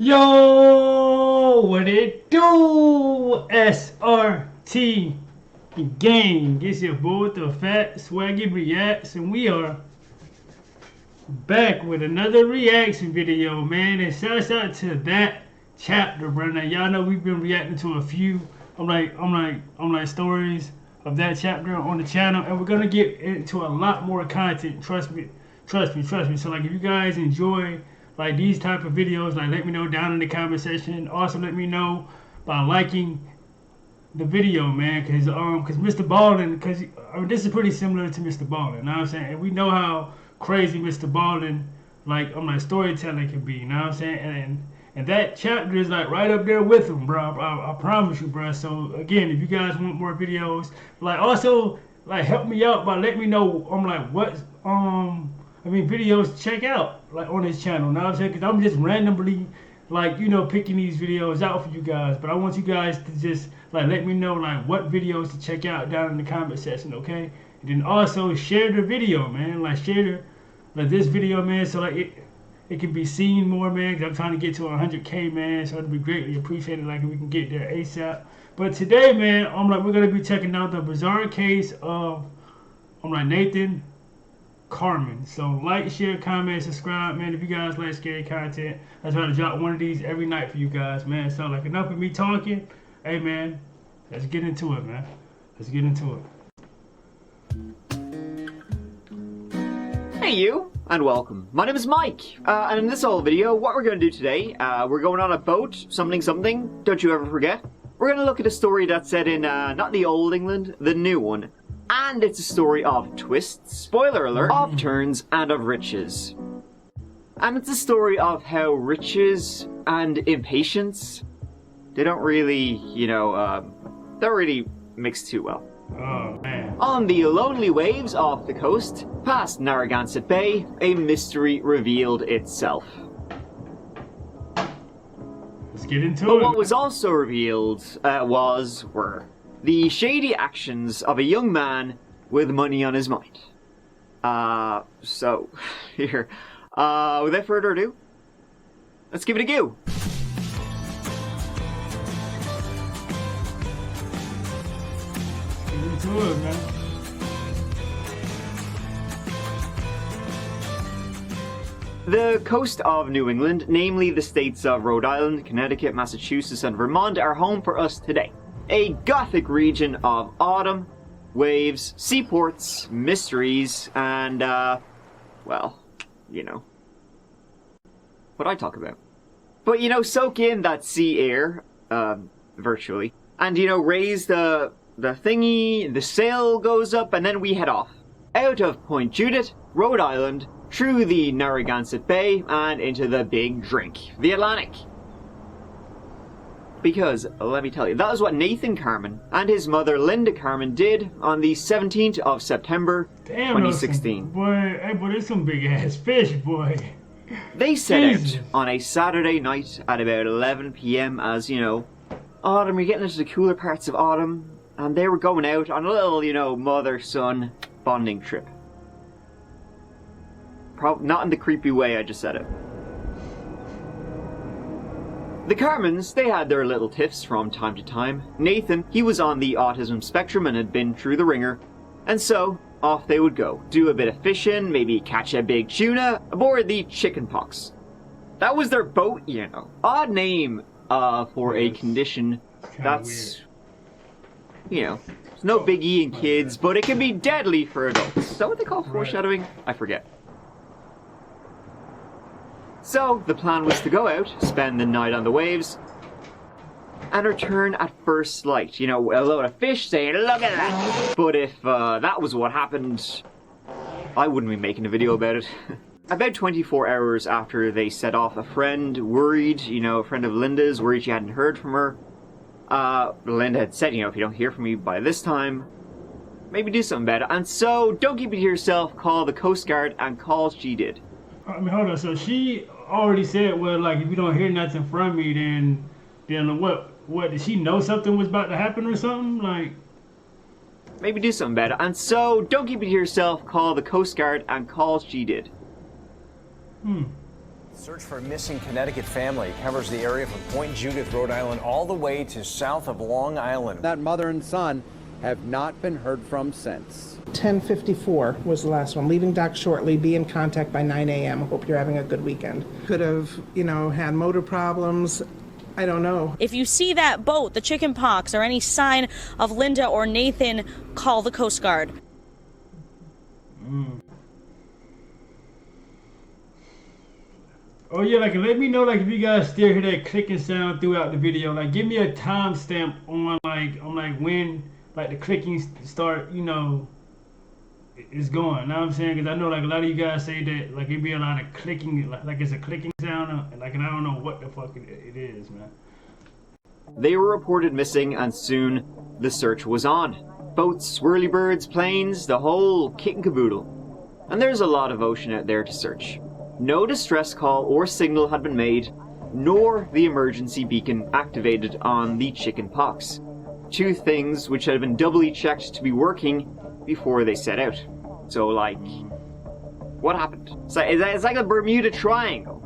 Yo, what it do? SRT gang. It's your boy, the fat Swaggy Reacts, and we are back with another reaction video, man. And shouts out to that chapter, bro. Now y'all know we've been reacting to a few. I'm like stories of that chapter on the channel, and we're gonna get into a lot more content. Trust me. So like, if you guys enjoy like these type of videos, like let me know down in the comment section. Also let me know by liking the video, man, because Mr. Ballin, because this is pretty similar to Mr. Ballin, you know what I'm saying? And we know how crazy Mr. Ballin like storytelling can be, you know what I'm saying? And that chapter is like right up there with him, bro. I promise you, bro. So again, if you guys want more videos, like also like help me out by letting me know what videos to check out like on this channel. Now I'm saying, because I'm just randomly like picking these videos out for you guys, but I want you guys to just like let me know like what videos to check out down in the comment section, okay? And then also share the video, man. Like share this video, man, so like it can be seen more, man, because I'm trying to get to 100K, man. So it'd be greatly appreciated like if we can get there ASAP. But today, man, we're gonna be checking out the bizarre case of Nathan Carman. So like, share, comment, subscribe, man, if you guys like scary content. I try to drop one of these every night for you guys, man. So like, enough of me talking. Hey, man, let's get into it, man. Let's get into it. Hey you, and welcome. My name is Mike, and in this old video, what we're going to do today, we're going on a boat, something, don't you ever forget. We're going to look at a story that's set in, not the old England, the new one. And it's a story of twists, spoiler alert, of turns, and of riches. And it's a story of how riches and impatience, they don't really, don't really mix too well. Oh, man. On the lonely waves off the coast, past Narragansett Bay, a mystery revealed itself. Let's get into it. But what was also revealed were the shady actions of a young man with money on his mind. So, here. Without further ado, let's give it a go. Get into it, man. The coast of New England, namely the states of Rhode Island, Connecticut, Massachusetts, and Vermont, are home for us today. A gothic region of autumn, waves, seaports, mysteries, and, well, what I talk about. But, soak in that sea air, virtually, and, raise the thingy, the sail goes up, and then we head off. Out of Point Judith, Rhode Island, through the Narragansett Bay, and into the Big Drink, the Atlantic. Because, let me tell you, that is what Nathan Carman and his mother Linda Carman did on the 17th of September, 2016. Boy, there's some big ass fish, boy. They set out on a Saturday night at about 11 PM as, autumn, you're getting into the cooler parts of autumn, and they were going out on a little, mother-son bonding trip. Not in the creepy way I just said it. The Carmans, they had their little tiffs from time to time. Nathan, he was on the autism spectrum and had been through the ringer. And so, off they would go. Do a bit of fishing, maybe catch a big tuna, aboard the Chicken Pox. That was their boat, Odd name for a condition that's, it's no biggie in kids, but it can be deadly for adults. Is that what they call foreshadowing? I forget. So, the plan was to go out, spend the night on the waves, and return at first light. A load of fish saying, look at that! But if that was what happened, I wouldn't be making a video about it. About 24 hours after they set off, a friend worried, a friend of Linda's, worried she hadn't heard from her. Linda had said, if you don't hear from me by this time, maybe do something about it. And so, don't keep it to yourself, call the Coast Guard, and call she did. Hold on. So she already said, well, like, if you don't hear nothing from me, then what? Did she know something was about to happen or something? Like, maybe do something about it. And so, don't keep it to yourself, call the Coast Guard, and call she did. Search for a missing Connecticut family covers the area from Point Judith, Rhode Island, all the way to south of Long Island. That mother and son have not been heard from since. 10:54 was the last one. Leaving dock shortly. Be in contact by 9 a.m. Hope you're having a good weekend. Could have, had motor problems. I don't know. If you see that boat, the chicken pox, or any sign of Linda or Nathan, call the Coast Guard. Oh yeah, let me know if you guys still hear that clicking sound throughout the video. Give me a timestamp on when the clicking start, is going. You know what I'm saying? Because I know a lot of you guys say that it be a lot of clicking, like it's a clicking sound, and I don't know what the fuck it is, man. They were reported missing, and soon the search was on. Boats, whirlybirds, planes, the whole kit and caboodle. And there's a lot of ocean out there to search. No distress call or signal had been made, nor the emergency beacon activated on the chicken pox. Two things which had been doubly checked to be working before they set out. So, what happened? So it's like a Bermuda Triangle.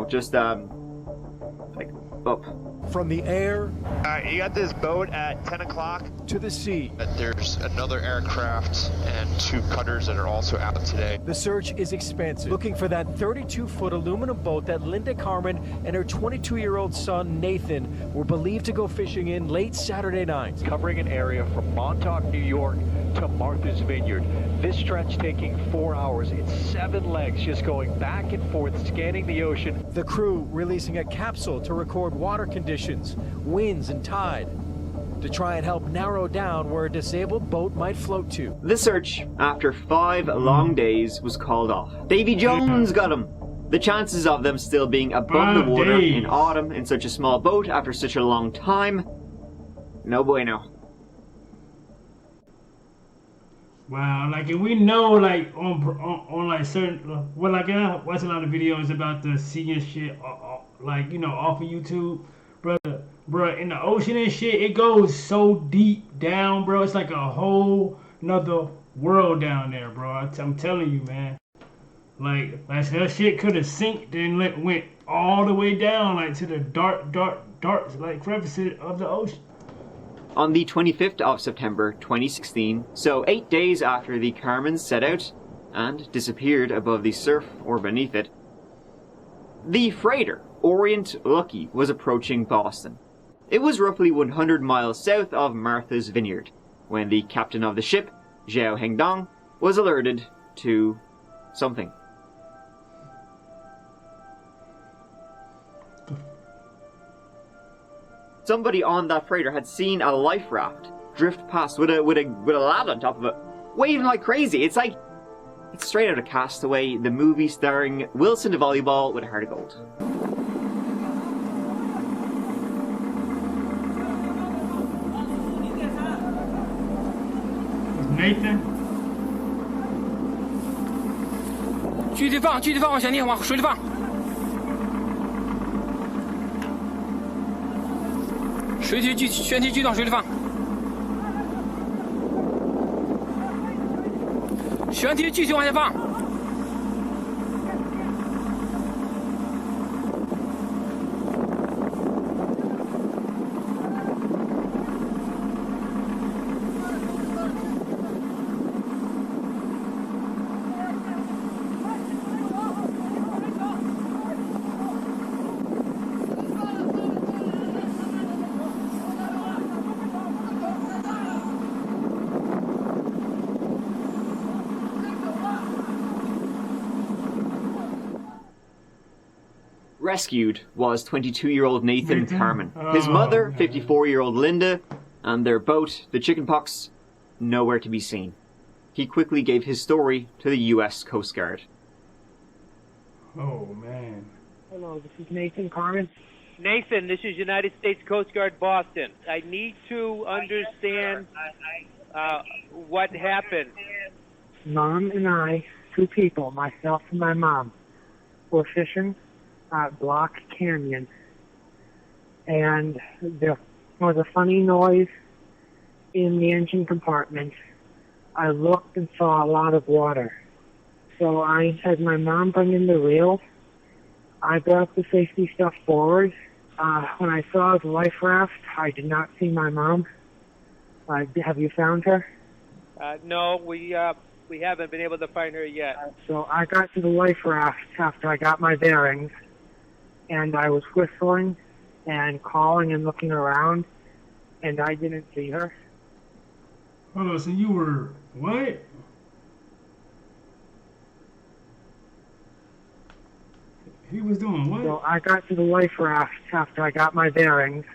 Just, up. From the air you got this boat at 10 o'clock. to the sea. There's another aircraft and 2 cutters that are also out today. The search is expansive, looking for that 32-foot aluminum boat that Linda Carman and her 22-year-old son, Nathan, were believed to go fishing in late Saturday night. Covering an area from Montauk, New York to Martha's Vineyard. This stretch taking 4 hours. It's 7 legs just going back and forth, scanning the ocean. The crew releasing a capsule to record water conditions, winds, and tide, to try and help narrow down where a disabled boat might float to. The search, after 5 long days, was called off. Davy Jones got him. The chances of them still being above the water in autumn in such a small boat after such a long time, no bueno. Wow, and we know on certain I watch a lot of videos about the sea and shit, off of YouTube, bro, in the ocean and shit, it goes so deep down, bro. It's like a whole another world down there, bro. I'm telling you, man. That shit could have sinked and went all the way down, to the dark crevices of the ocean. On the 25th of September 2016, so 8 days after the Carmans set out and disappeared above the surf or beneath it, the freighter Orient Lucky was approaching Boston. It was roughly 100 miles south of Martha's Vineyard when the captain of the ship, Zhao Hengdong, was alerted to something. Somebody on that freighter had seen a life raft drift past with a lad on top of it, waving like crazy. It's straight out of Castaway, the movie starring Wilson the volleyball with a heart of gold. Nathan? 继续放，继续放，往前进，往水里放。悬梯继续往水里放。悬梯继续往下放。Rescued was 22-year-old Nathan Carman, his mother, 54-year-old Linda, and their boat, the Chicken Pox, nowhere to be seen. He quickly gave his story to the U.S. Coast Guard. Oh, man. Hello, this is Nathan Carman. Nathan, this is United States Coast Guard, Boston. I need to understand what happened. Mom and I, 2 people, myself and my mom, were fishing at Block Canyon, and there was a funny noise in the engine compartment. I looked and saw a lot of water. So I had my mom bring in the reel, I brought the safety stuff forward. When I saw the life raft, I did not see my mom. Have you found her? No, we haven't been able to find her yet. So I got to the life raft after I got my bearings, and I was whistling and calling and looking around, and I didn't see her. Hold on, so you were what? He was doing what? So I got to the life raft after I got my bearings,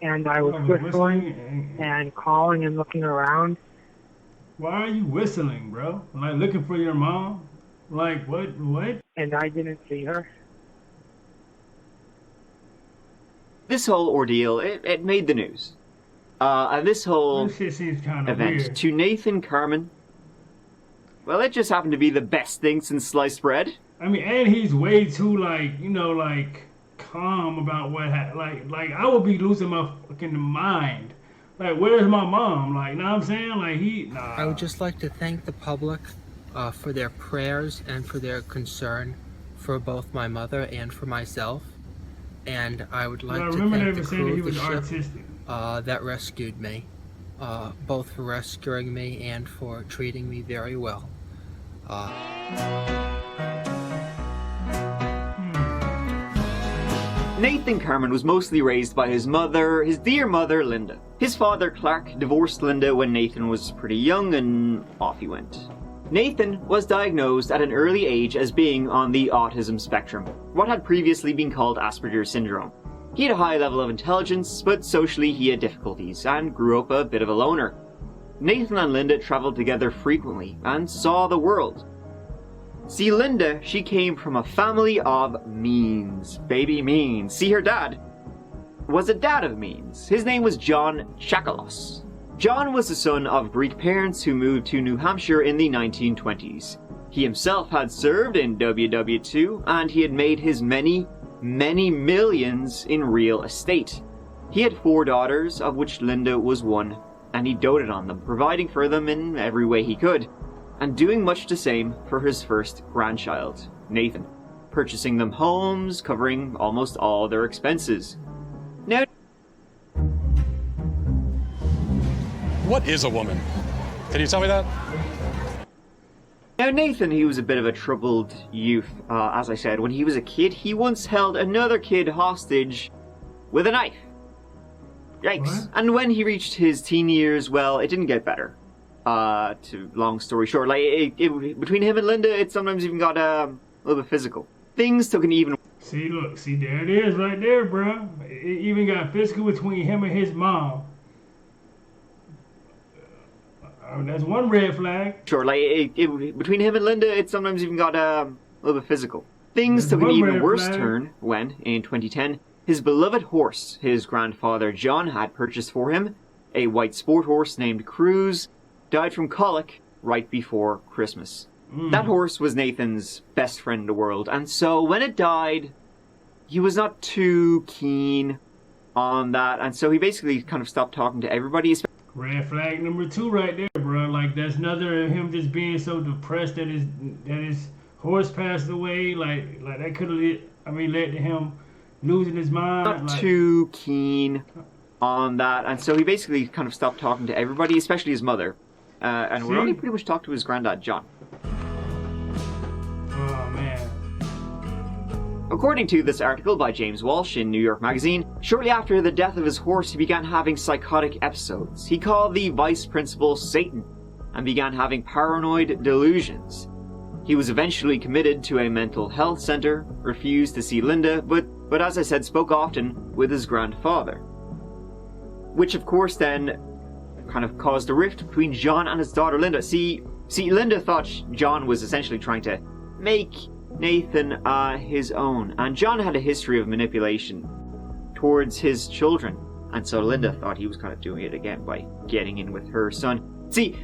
and I was whistling and calling and looking around. Why are you whistling, bro? Like looking for your mom? Like what? And I didn't see her. This whole ordeal, it made the news. And this whole shit seems kind of event weird. to Nathan Carman, well, it just happened to be the best thing since sliced bread. I mean, and he's way too like calm about what happened. Like I would be losing my fucking mind. Like, where's my mom? Like, know what I'm saying? Like, I would just like to thank the public for their prayers and for their concern for both my mother and for myself. And I would like to thank the crew of the ship that rescued me, both for rescuing me and for treating me very well. Nathan Carman was mostly raised by his mother, his dear mother, Linda. His father, Clark, divorced Linda when Nathan was pretty young, and off he went. Nathan was diagnosed at an early age as being on the autism spectrum, what had previously been called Asperger's syndrome. He had a high level of intelligence, but socially he had difficulties, and grew up a bit of a loner. Nathan and Linda traveled together frequently, and saw the world. See, Linda, she came from a family of means. Baby means. See, her dad was a dad of means. His name was John Chakalos. John was the son of Greek parents who moved to New Hampshire in the 1920s. He himself had served in WW2, and he had made his many millions in real estate. He had 4 daughters, of which Linda was one, and he doted on them, providing for them in every way he could, and doing much the same for his first grandchild, Nathan, purchasing them homes, covering almost all their expenses. Now, what is a woman? Can you tell me that? Now Nathan, he was a bit of a troubled youth. As I said, when he was a kid, he once held another kid hostage with a knife. Yikes. What? And when he reached his teen years, well, it didn't get better. Long story short, like, between him and Linda, it sometimes even got a little bit physical. Things took an even... See, look, see, there it is right there, bro. It even got physical between him and his mom. That's one red flag. Sure, like, between him and Linda, it sometimes even got a little bit physical. Things took an even worse turn when, in 2010, his beloved horse his grandfather John had purchased for him, a white sport horse named Cruz, died from colic right before Christmas. That horse was Nathan's best friend in the world, and so when it died, he was not too keen on that, and so he basically kind of stopped talking to everybody. Red flag number 2 right there, bro. Like, that's another him just being so depressed that his horse passed away. Like that could have led to him losing his mind. Not too keen on that, and so he basically kind of stopped talking to everybody, especially his mother. And would only pretty much talk to his granddad, John. Oh, man. According to this article by James Walsh in New York Magazine, shortly after the death of his horse, he began having psychotic episodes. He called the vice principal Satan, and began having paranoid delusions. He was eventually committed to a mental health center, refused to see Linda, but as I said, spoke often with his grandfather. Which of course then kind of caused a rift between John and his daughter Linda. See, Linda thought John was essentially trying to make Nathan his own, and John had a history of manipulation towards his children, and so Linda thought he was kind of doing it again by getting in with her son. See,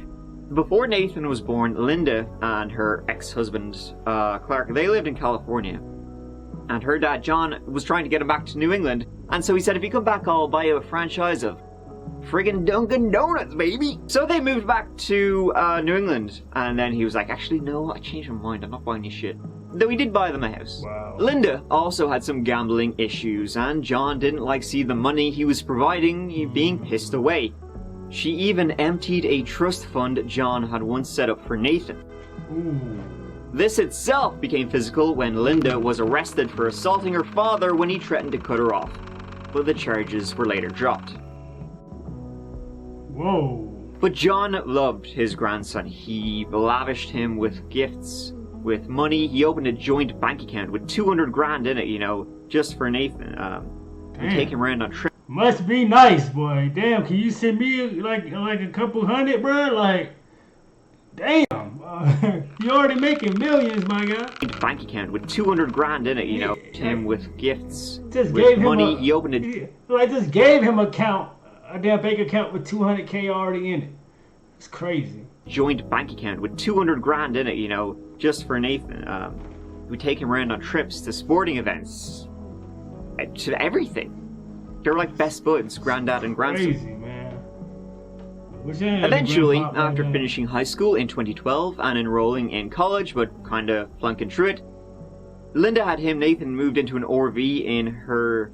before Nathan was born, Linda and her ex-husband Clark, they lived in California, and her dad John was trying to get him back to New England, and so he said, if you come back, I'll buy you a franchise of friggin' Dunkin' Donuts, baby! So they moved back to New England, and then he was like, actually, no, I changed my mind, I'm not buying you shit. though he did buy them a house. Wow. Linda also had some gambling issues, and John didn't like see the money he was providing being pissed away. She even emptied a trust fund John had once set up for Nathan. Ooh. This itself became physical when Linda was arrested for assaulting her father when he threatened to cut her off, but the charges were later dropped. Whoa. But John loved his grandson. He lavished him with gifts, with money. He opened a joint bank account with 200 grand in it, you know, just for Nathan. And take him around on trips. Must be nice, boy. Damn, can you send me like a couple hundred, bro? Like, damn. You already making millions, my guy. Bank account with 200 grand in it, you know, him with gifts, just with gave money. Him he opened it. Like, just gave him a damn bank account with 200K already in it. It's crazy. Joint bank account with 200 grand in it, you know, just for Nathan. We take him around on trips to sporting events, to everything. They're like best buds, granddad and grandson. Crazy, man. Eventually, after finishing high school in 2012 and enrolling in college, but kinda flunking through it, Linda had Nathan moved into an RV in her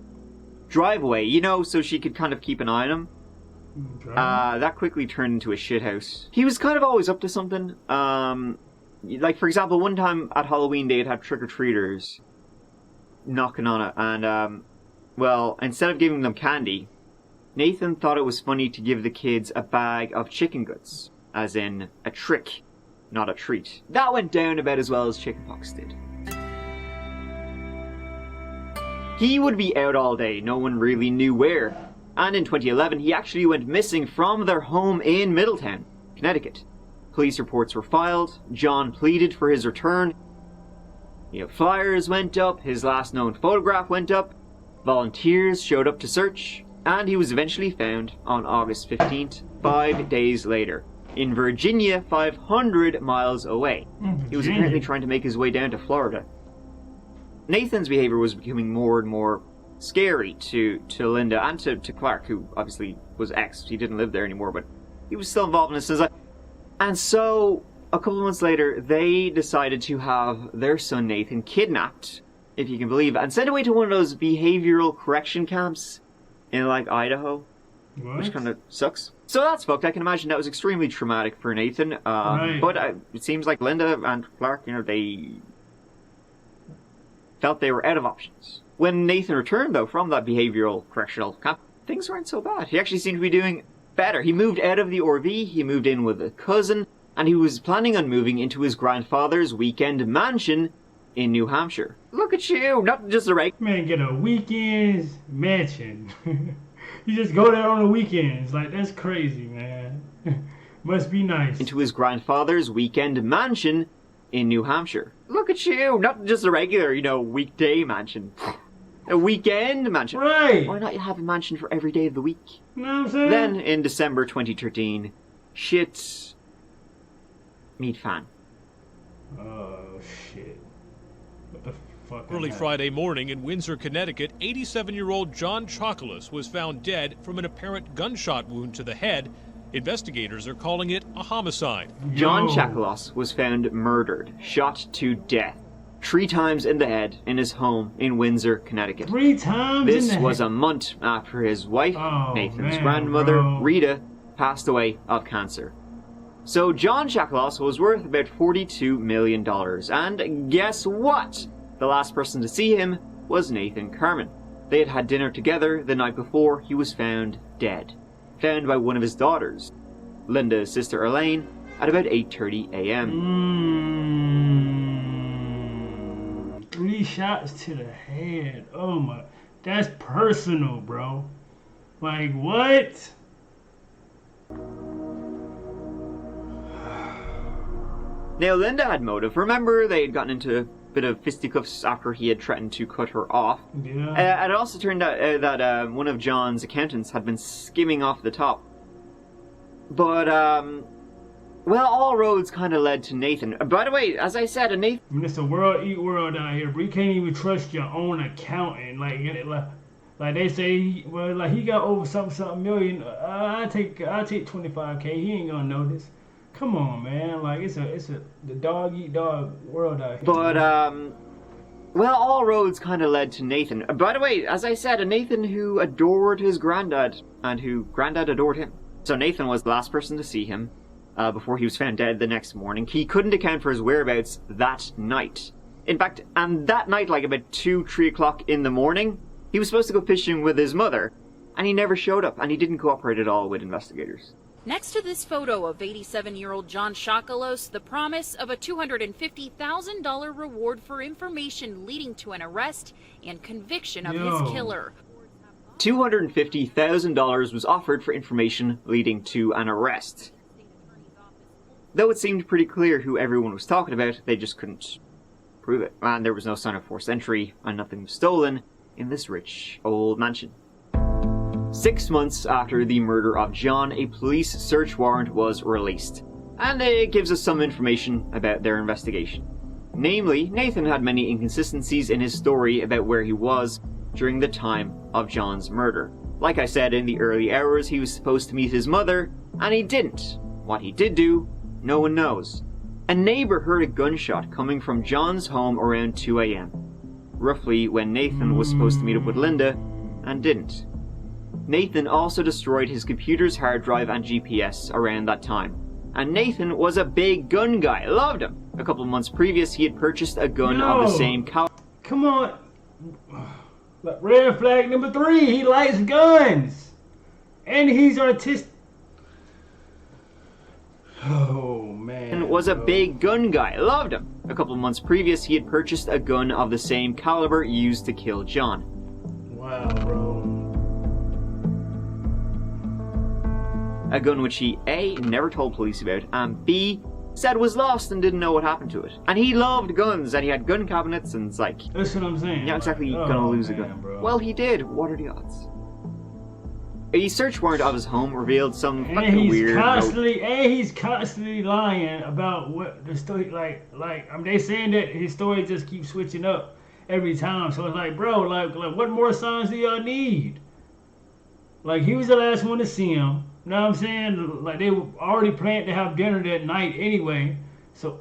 driveway, you know, so she could kind of keep an eye on him. That quickly turned into a shithouse. He was kind of always up to something. Like, for example, one time at Halloween, they'd have trick-or-treaters knocking on it, and, well, instead of giving them candy, Nathan thought it was funny to give the kids a bag of chicken guts, as in a trick, not a treat. That went down about as well as chickenpox did. He would be out all day, no one really knew where. And in 2011, he actually went missing from their home in Middletown, Connecticut. Police reports were filed, John pleaded for his return. You know, flyers went up, his last known photograph went up, volunteers showed up to search, and he was eventually found on August 15th, 5 days later, in Virginia, 500 miles away. He was apparently trying to make his way down to Florida. Nathan's behavior was becoming more and more scary to Linda and to Clark, who obviously was ex. He didn't live there anymore, but he was still involved in this. And so, a couple of months later, they decided to have their son Nathan kidnapped, if you can believe it, and sent away to one of those behavioral correction camps in, like, Idaho. What? Which kind of sucks. So that's fucked. I can imagine that was extremely traumatic for Nathan. Right. But it seems like Linda and Clark, you know, they felt they were out of options. When Nathan returned, though, from that behavioral correctional camp, things weren't so bad. He actually seemed to be doing better. He moved out of the RV, he moved in with a cousin, and he was planning on moving into his grandfather's weekend mansion in New Hampshire. Look at you, not just a regular man, get a weekend mansion. You just go there on the weekends. Like, that's crazy, man. Must be nice. Into his grandfather's weekend mansion in New Hampshire. Look at you, not just a regular, you know, weekday mansion. A weekend mansion. Right. Why not have a mansion for every day of the week? You know what I'm saying? Then, in December 2013, shit meet fan. Oh, shit. What the fuck? Early Friday morning in Windsor, Connecticut, 87-year-old John Chocolus was found dead from an apparent gunshot wound to the head. Investigators are calling it a homicide. John Chocolus was found murdered, shot to death, 3 times in the head in his home in Windsor, Connecticut. 3 times This in the head? was a month after his wife, Nathan's man, grandmother, bro. Rita, passed away of cancer. So John Chocolus was worth about $42 million. And guess what? The last person to see him was Nathan Carman. They had had dinner together the night before he was found dead. Found by one of his daughters, Linda's sister Elaine, at about 8:30 a.m. 3 shots to the head. Oh my, that's personal, bro. Like, what? Now, Linda had motive. Remember, they had gotten into a bit of fisticuffs after he had threatened to cut her off. Yeah. It also turned out that one of John's accountants had been skimming off the top. But, well, all roads kind of led to Nathan. By the way, as I said, Nathan... I mean, it's a world eat world out here, bro. You can't even trust your own accountant. Like they say, well, like, he got over something million. I take 25K. He ain't gonna notice. Come on, man. Like it's the dog eat dog world out here. But well, all roads kind of led to Nathan. By the way, as I said, a Nathan who adored his granddad and who granddad adored him. So Nathan was the last person to see him before he was found dead the next morning. He couldn't account for his whereabouts that night. In fact, and that night, like about 2-3 o'clock in the morning, he was supposed to go fishing with his mother, and he never showed up, and he didn't cooperate at all with investigators. Next to this photo of 87-year-old John Chocolos, the promise of a $250,000 reward for information leading to an arrest and conviction of his killer. $250,000 was offered for information leading to an arrest. Though it seemed pretty clear who everyone was talking about, they just couldn't prove it. And there was no sign of forced entry, and nothing was stolen in this rich old mansion. 6 months after the murder of John, a police search warrant was released, and it gives us some information about their investigation. Namely, Nathan had many inconsistencies in his story about where he was during the time of John's murder. Like I said, in the early hours he was supposed to meet his mother, and he didn't. What he did do, no one knows. A neighbor heard a gunshot coming from John's home around 2 a.m., roughly when Nathan was supposed to meet up with Linda, and didn't. Nathan also destroyed his computer's hard drive and GPS around that time. And Nathan was a big gun guy, loved him. A couple months previous, he had purchased a gun of the same caliber. Come on. Red flag number 3, he likes guns. And he's artistic. Oh, man. Was a big gun guy, loved him. A couple months previous, he had purchased a gun of the same caliber used to kill John. Wow, bro. A gun which he A, never told police about, and B, said was lost and didn't know what happened to it. And he loved guns, and he had gun cabinets, and it's like... That's what I'm saying. You're not exactly gonna lose a gun. Bro. Well, he did. What are the odds? A search warrant of his home revealed some fucking weird... He's constantly lying about what the story... Like, they saying that his story just keeps switching up every time. So it's like, bro, like what more signs do y'all need? Like, he was the last one to see him. You know what I'm saying? Like, they already planned to have dinner that night anyway, so...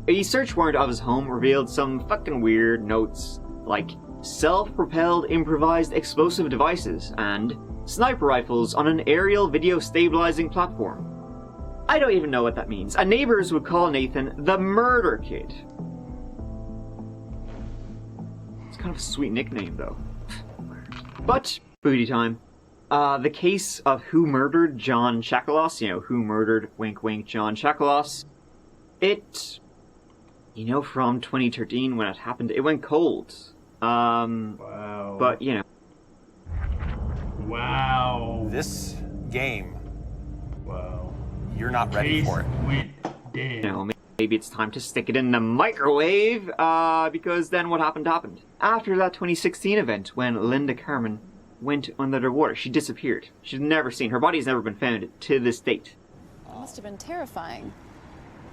A search warrant of his home revealed some fucking weird notes, like self-propelled improvised explosive devices and sniper rifles on an aerial video stabilizing platform. I don't even know what that means. And neighbors would call Nathan the Murder Kid. It's kind of a sweet nickname, though. But... booty time. The case of who murdered John Chocolos, who murdered, wink wink, John Chocolos, it, from 2013 when it happened, it went cold. Wow. But, Wow. This game, wow, you're not ready for it. Went dead. Maybe it's time to stick it in the microwave, because then what happened. After that 2016 event when Linda Carman went under the water, she disappeared. She's never seen. Her body has never been found to this date. It must have been terrifying.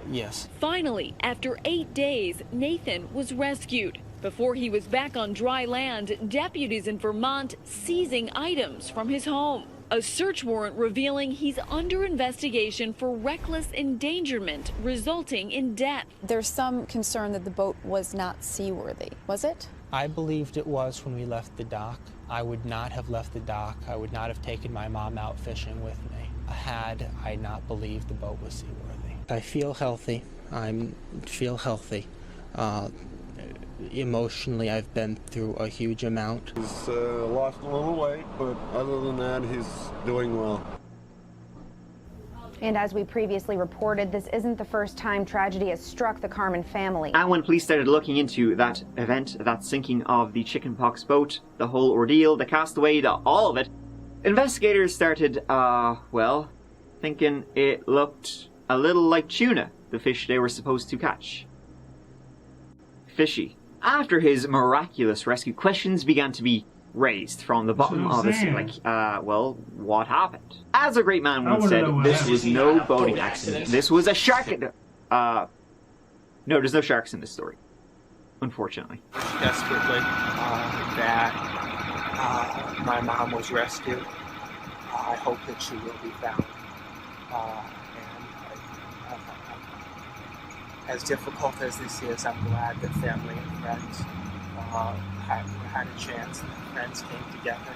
Yes. Finally, after 8 days, Nathan was rescued. Before he was back on dry land, deputies in Vermont seizing items from his home. A search warrant revealing he's under investigation for reckless endangerment, resulting in death. There's some concern that the boat was not seaworthy, was it? I believed it was when we left the dock. I would not have left the dock. I would not have taken my mom out fishing with me had I not believed the boat was seaworthy. I feel healthy. Emotionally, I've been through a huge amount. He's lost a little weight, but other than that, he's doing well. And as we previously reported, this isn't the first time tragedy has struck the Carman family. And when police started looking into that event, that sinking of the chickenpox boat, the whole ordeal, the castaway, all of it, investigators started, thinking it looked a little like tuna, the fish they were supposed to catch. Fishy. After his miraculous rescue, questions began to be raised from the bottom of the sea, what happened? As a great man once said, this was no boating accident. This was a shark. No, there's no sharks in this story, unfortunately. Desperately, that my mom was rescued. I hope that she will be found. As difficult as this is, I'm glad that family and friends had a chance, and friends came together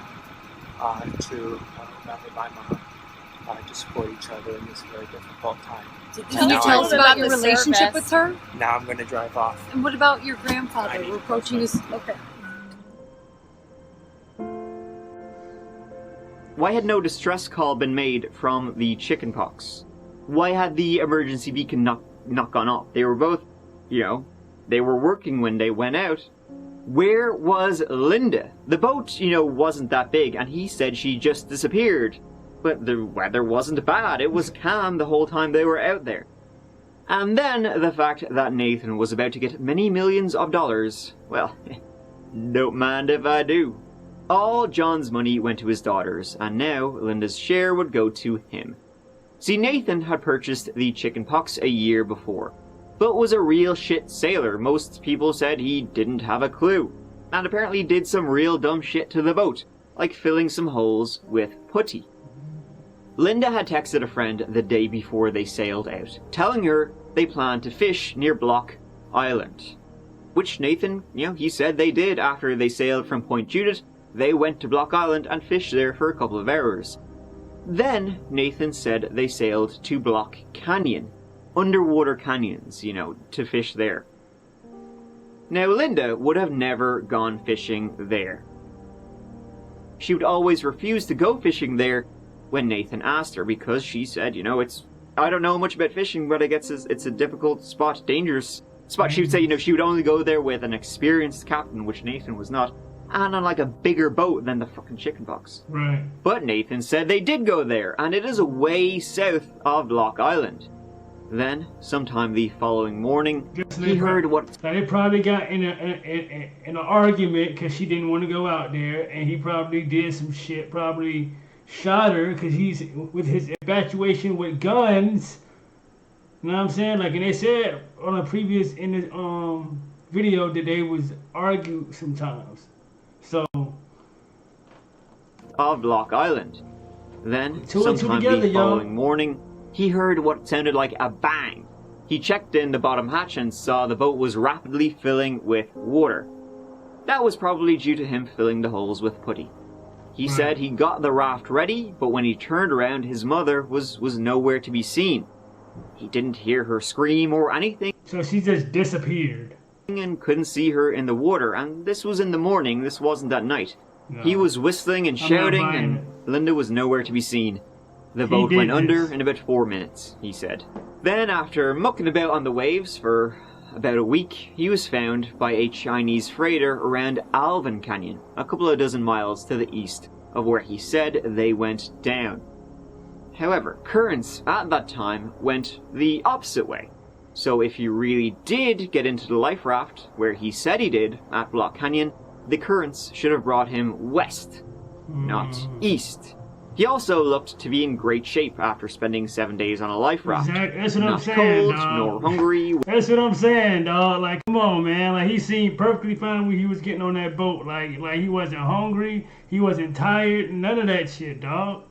to remember my mom, to support each other in this very difficult time. Can you tell us about your relationship with her? Now I'm going to drive off. And what about your grandfather? We're approaching his... Okay. Why had no distress call been made from the chickenpox? Why had the emergency beacon not gone off? They were both, they were working when they went out. Where was Linda? The boat, wasn't that big, and he said she just disappeared. But the weather wasn't bad. It was calm the whole time they were out there. And then the fact that Nathan was about to get many millions of dollars. Well, don't mind if I do. All John's money went to his daughters, and now Linda's share would go to him. See, Nathan had purchased the chickenpox a year before, but was a real shit sailor. Most people said he didn't have a clue, and apparently did some real dumb shit to the boat, like filling some holes with putty. Linda had texted a friend the day before they sailed out, telling her they planned to fish near Block Island. Which Nathan, he said they did after they sailed from Point Judith. They went to Block Island and fished there for a couple of hours. Then Nathan said they sailed to Block Canyon, underwater canyons, to fish there. Now Linda would have never gone fishing there. She would always refuse to go fishing there when Nathan asked her, because she said, I don't know much about fishing, but I guess it's a difficult spot, dangerous spot. She would say, she would only go there with an experienced captain, which Nathan was not, and on like a bigger boat than the fucking chickenpox. Right. But Nathan said they did go there, and it is way south of Block Island. Then, sometime the following morning, he heard what... They probably got in an argument because she didn't want to go out there, and he probably did some shit, probably shot her because he's with his infatuation with guns. You know what I'm saying? And they said on a previous video that they was argue sometimes. So of Block Island. Then, sometime the following morning, he heard what sounded like a bang. He checked in the bottom hatch and saw the boat was rapidly filling with water. That was probably due to him filling the holes with putty. He said he got the raft ready, but when he turned around, his mother was nowhere to be seen. He didn't hear her scream or anything. So she just disappeared. And couldn't see her in the water, and this was in the morning, this wasn't at night. No. He was whistling and shouting, and Linda was nowhere to be seen. The boat went under in about 4 minutes, he said. Then, after mucking about on the waves for about a week, he was found by a Chinese freighter around Alvin Canyon, a couple of dozen miles to the east of where he said they went down. However, currents at that time went the opposite way. So if he really did get into the life raft, where he said he did, at Block Canyon, the currents should have brought him west, not east. He also looked to be in great shape after spending 7 days on a life raft. Exactly. That's what I'm saying, cold, dog. nor hungry. That's what I'm saying, dog. Come on, man. He seemed perfectly fine when he was getting on that boat. Like he wasn't hungry, he wasn't tired, none of that shit, dog.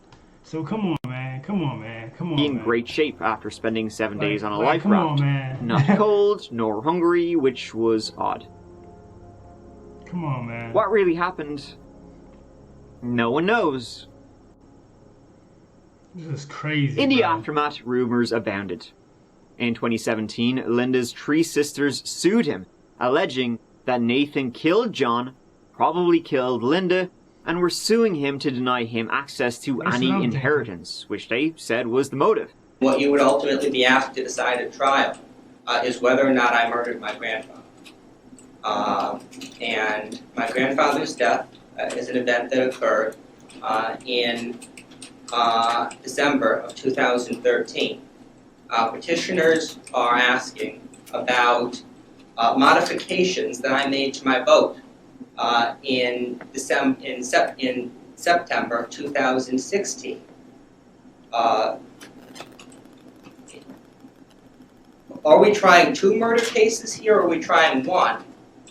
So come on, man. Come on, man. In great shape after spending 7 days on a life come raft. On, man. Not cold, nor hungry, which was odd. Come on, man. What really happened? No one knows. This is crazy. In the aftermath, rumors abounded. In 2017, Linda's three sisters sued him, alleging that Nathan killed John, probably killed Linda, and were suing him to deny him access to any inheritance, which they said was the motive. What you would ultimately be asked to decide at trial is whether or not I murdered my grandfather. And my grandfather's death is an event that occurred in December of 2013. Petitioners are asking about modifications that I made to my boat in September of 2016. Are we trying two murder cases here, or are we trying one?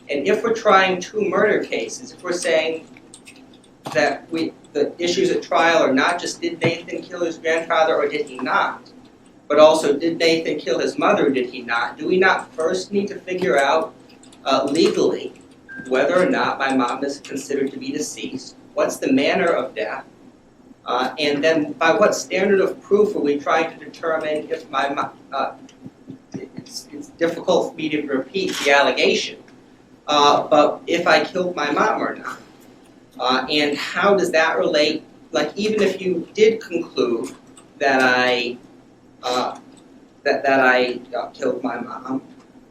And if we're trying two murder cases, if we're saying that the issues at trial are not just did Nathan kill his grandfather or did he not, but also did Nathan kill his mother or did he not? Do we not first need to figure out legally whether or not my mom is considered to be deceased? What's the manner of death? And then by what standard of proof are we trying to determine if my mom, it's difficult for me to repeat the allegation, but if I killed my mom or not. And how does that relate, like even if you did conclude that I killed my mom,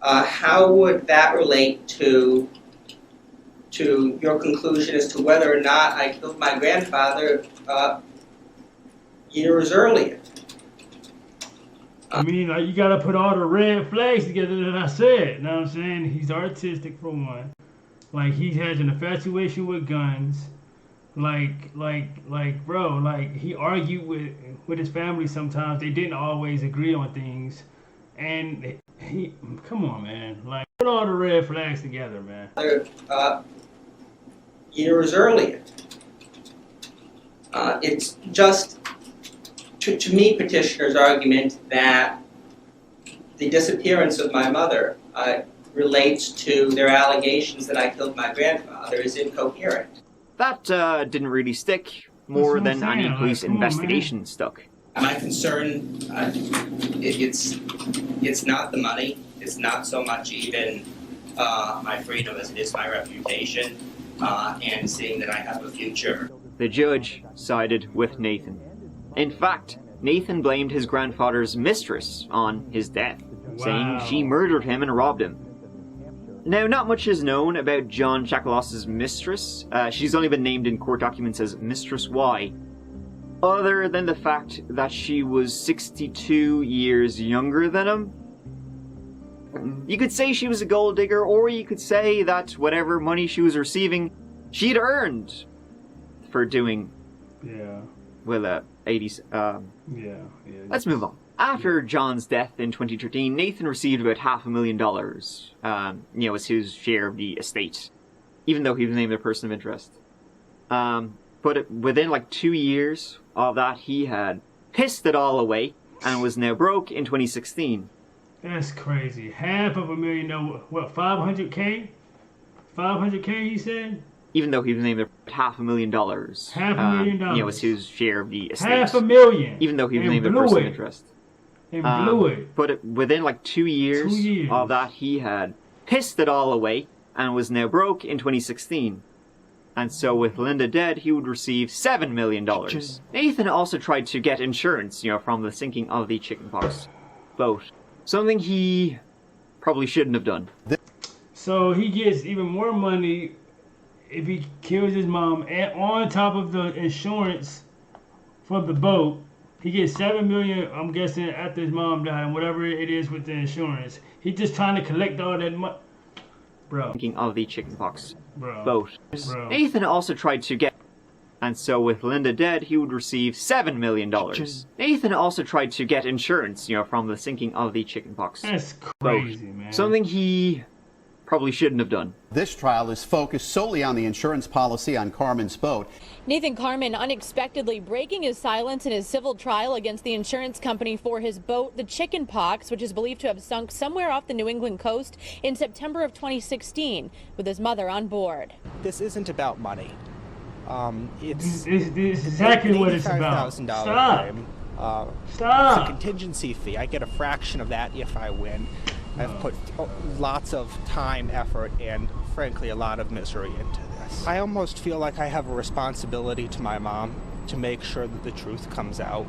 how would that relate to your conclusion as to whether or not I killed my grandfather years earlier? I mean, like, you gotta put all the red flags together that I said. You know what I'm saying? He's artistic for one. Like, he has an infatuation with guns. Like, bro, like, he argued with his family sometimes. They didn't always agree on things. And he, come on, man. Like, put all the red flags together, man. Years earlier. It's just, to me, petitioner's argument that the disappearance of my mother relates to their allegations that I killed my grandfather is incoherent. That didn't really stick more than any police investigation stuck. My concern, it's not the money. It's not so much even my freedom as it is my reputation and seeing that I have a future. The judge sided with Nathan. In fact, Nathan blamed his grandfather's mistress on his death, saying she murdered him and robbed him. Now, not much is known about John Shackle's mistress. She's only been named in court documents as Mistress Y, other than the fact that she was 62 years younger than him. You could say she was a gold digger, or you could say that whatever money she was receiving, she'd earned for doing, well, 80s. Let's move on. After John's death in 2013, Nathan received about $500,000, as his share of the estate, even though he was named a person of interest. But within like 2 years of that, he had pissed it all away and was now broke in 2016. That's crazy. $500,000, what, 500K? 500K, he said? Even though he was named $500,000. $500,000. Was his share of the estate. $500,000. Even though he was named a person of interest. And blew it. But within like 2 years of that, he had pissed it all away and was now broke in 2016. And so with Linda dead, he would receive $7 million. Nathan also tried to get insurance, from the sinking of the chickenpox boat. Something he probably shouldn't have done. So he gets even more money if he kills his mom, and on top of the insurance for the boat, he gets $7 million, I'm guessing, after his mom died, and whatever it is with the insurance. He's just trying to collect all that money. Bro. Thinking of the chickenpox boat. Nathan also tried to get, and so with Linda dead, he would receive $7 million. Nathan also tried to get insurance, from the sinking of the chickenpox That's crazy, boat. man. Something he probably shouldn't have done. This trial is focused solely on the insurance policy on Carman's boat. Nathan Carman unexpectedly breaking his silence in his civil trial against the insurance company for his boat, the Chickenpox, which is believed to have sunk somewhere off the New England coast in September of 2016, with his mother on board. This isn't about money. It's exactly what it's about. Stop. Claim. Stop. It's a contingency fee. I get a fraction of that if I win. I've put lots of time, effort, and frankly a lot of misery into this. I almost feel like I have a responsibility to my mom to make sure that the truth comes out.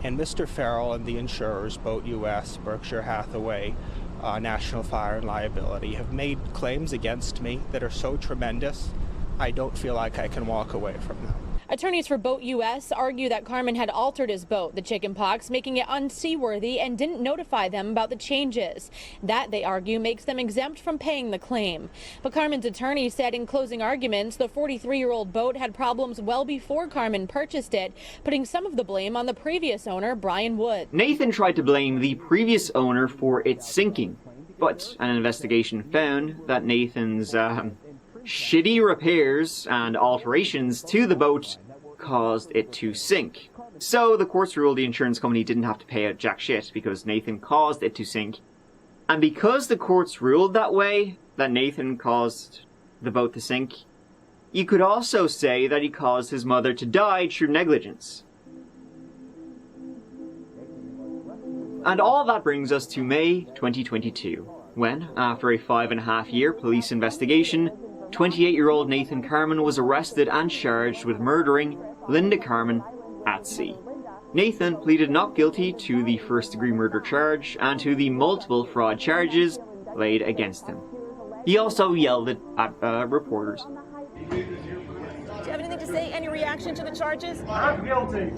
And Mr. Farrell and the insurers, Boat US, Berkshire Hathaway, National Fire and Liability, have made claims against me that are so tremendous, I don't feel like I can walk away from them. Attorneys for Boat US argue that Carman had altered his boat, the Chickenpox, making it unseaworthy, and didn't notify them about the changes. That, they argue, makes them exempt from paying the claim. But Carman's attorney said in closing arguments the 43-year-old boat had problems well before Carman purchased it, putting some of the blame on the previous owner, Brian Wood. Nathan tried to blame the previous owner for its sinking, but an investigation found that Nathan's shitty repairs and alterations to the boat caused it to sink. So the courts ruled the insurance company didn't have to pay out jack shit because Nathan caused it to sink. And because the courts ruled that way, that Nathan caused the boat to sink, you could also say that he caused his mother to die through negligence. And all that brings us to May 2022, when, after a 5.5-year police investigation, 28-year-old Nathan Carman was arrested and charged with murdering Linda Carman at sea. Nathan pleaded not guilty to the first-degree murder charge and to the multiple fraud charges laid against him. He also yelled at reporters. Do you have anything to say? Any reaction to the charges? I'm guilty.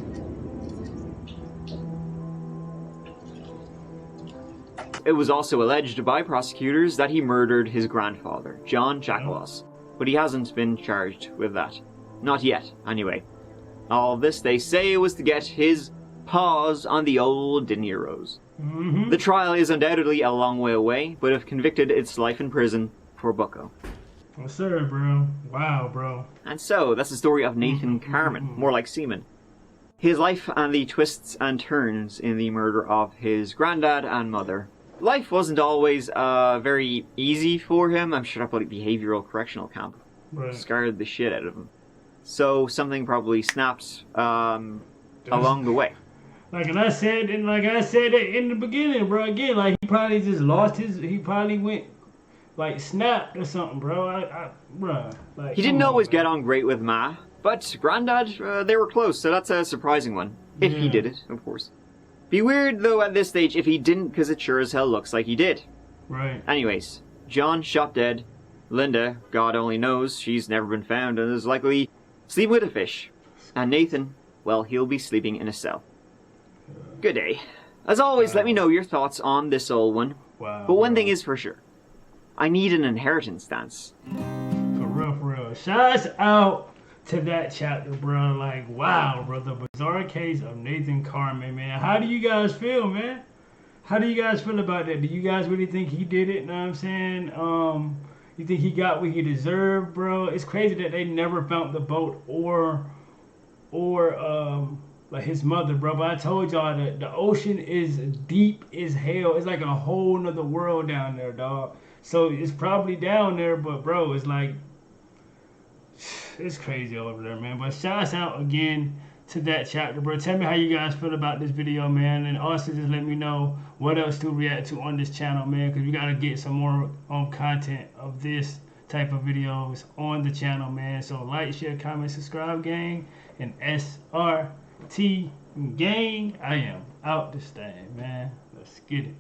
It was also alleged by prosecutors that he murdered his grandfather, John Chocolos, but he hasn't been charged with that. Not yet, anyway. All of this, they say, was to get his paws on the old dineros. The trial is undoubtedly a long way away, but if convicted, it's life in prison for bucko. Yes, sir, bro. Wow, bro. And so, that's the story of Nathan Carman, more like semen. His life and the twists and turns in the murder of his granddad and mother. Life wasn't always very easy for him. I'm sure that behavioral correctional camp scarred the shit out of him. So something probably snapped along the way. Like I said in the beginning, bro. Again, like he probably just lost his. He probably went like snapped or something, bro. Bro. Like he didn't always get on great with Ma, but Granddad, they were close, so that's a surprising one. If he did it, of course. Be weird though at this stage if he didn't, because it sure as hell looks like he did. Right. Anyways, John shot dead. Linda, God only knows, she's never been found and is likely sleeping with a fish. And Nathan, well, he'll be sleeping in a cell. Good day. As always, let me know your thoughts on this old one. But one thing is for sure. I need an inheritance dance. For real. Shouts out to that chapter, bro. Like, wow, bro. The bizarre case of Nathan Carman, man. How do you guys feel, man? How do you guys feel about that? Do you guys really think he did it? Know what I'm saying? You think he got what he deserved, bro? It's crazy that they never found the boat or like his mother, bro. But I told y'all that the ocean is deep as hell. It's like a whole nother world down there, dog. So it's probably down there, but bro, it's like, it's crazy over there, man. But shouts out again to that chapter, bro. Tell me how you guys feel about this video, man. And also just let me know what else to react to on this channel, man. Because we got to get some more content of this type of videos on the channel, man. So like, share, comment, subscribe, gang. And SRT gang, I am out this thing, man. Let's get it.